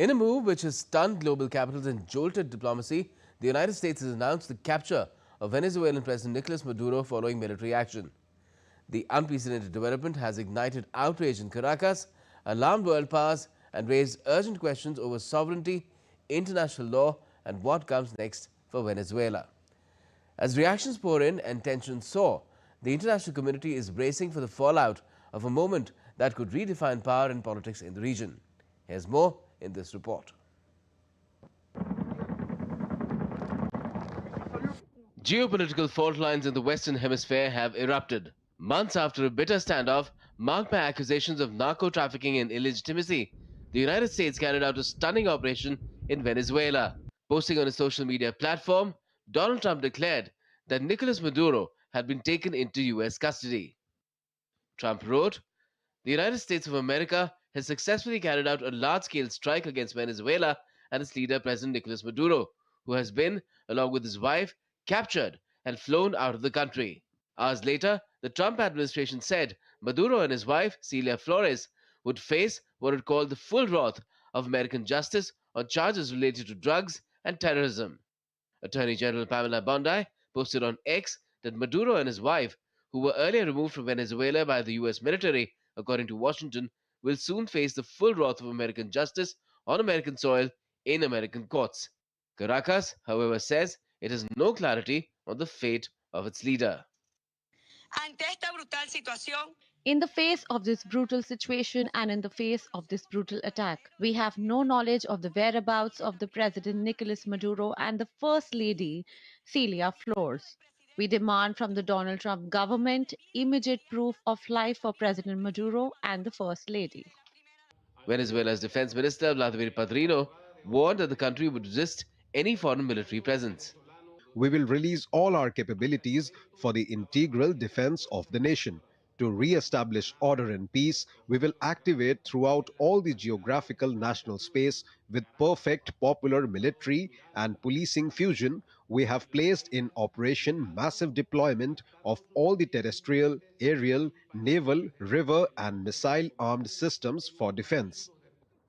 In a move which has stunned global capitals and jolted diplomacy, the United States has announced the capture of Venezuelan President Nicolas Maduro following military action. The unprecedented development has ignited outrage in Caracas, alarmed world powers, and raised urgent questions over sovereignty, international law, and what comes next for Venezuela. As reactions pour in and tensions soar, the international community is bracing for the fallout of a moment that could redefine power and politics in the region. Here's more in this report. Geopolitical fault lines in the Western Hemisphere have erupted. Months after a bitter standoff marked by accusations of narco-trafficking and illegitimacy, the United States carried out a stunning operation in Venezuela. Posting on a social media platform, Donald Trump declared that Nicolas Maduro had been taken into U.S. custody. Trump wrote, "The United States of America has successfully carried out a large-scale strike against Venezuela and its leader, President Nicolas Maduro, who has been, along with his wife, captured and flown out of the country." Hours later, the Trump administration said Maduro and his wife, Celia Flores, would face what it called the full wrath of American justice on charges related to drugs and terrorism. Attorney General Pamela Bondi posted on X that Maduro and his wife, who were earlier removed from Venezuela by the U.S. military, according to Washington, will soon face the full wrath of American justice on American soil in American courts. Caracas, however, says it has no clarity on the fate of its leader. In the face of this brutal situation and in the face of this brutal attack, we have no knowledge of the whereabouts of the President Nicolas Maduro and the First Lady Celia Flores. We demand from the Donald Trump government immediate proof of life for President Maduro and the First Lady. Venezuela's Defense Minister Vladimir Padrino warned that the country would resist any foreign military presence. We will release all our capabilities for the integral defense of the nation. To re-establish order and peace, we will activate throughout all the geographical national space with perfect popular military and policing fusion. We have placed in operation massive deployment of all the terrestrial, aerial, naval, river and missile-armed systems for defense.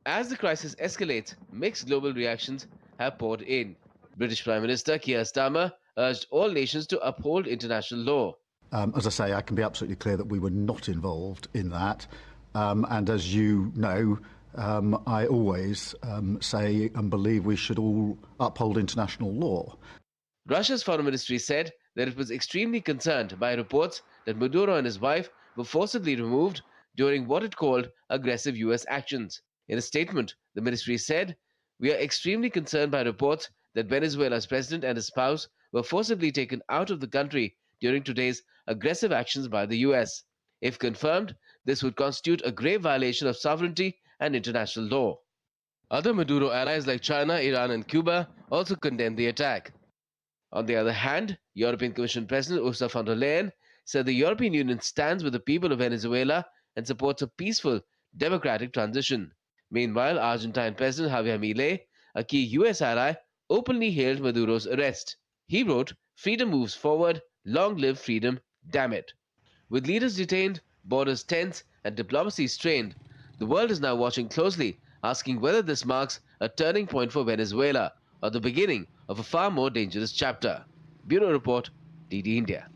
As the crisis escalates, mixed global reactions have poured in. British Prime Minister Keir Starmer urged all nations to uphold international law. As I say, I can be absolutely clear that we were not involved in that. And as you know, I always say and believe we should all uphold international law. Russia's foreign ministry said that it was extremely concerned by reports that Maduro and his wife were forcibly removed during what it called aggressive U.S. actions. In a statement, the ministry said, "We are extremely concerned by reports that Venezuela's president and his spouse were forcibly taken out of the country during today's aggressive actions by the US. If confirmed, this would constitute a grave violation of sovereignty and international law." Other Maduro allies like China, Iran and Cuba also condemned the attack. On the other hand, European Commission President Ursula von der Leyen said the European Union stands with the people of Venezuela and supports a peaceful, democratic transition. Meanwhile, Argentine President Javier Milei, a key US ally, openly hailed Maduro's arrest. He wrote, "Freedom moves forward, long live freedom, damn it." With leaders detained, borders tense, and diplomacy strained, the world is now watching closely, asking whether this marks a turning point for Venezuela or the beginning of a far more dangerous chapter. Bureau Report, DD India.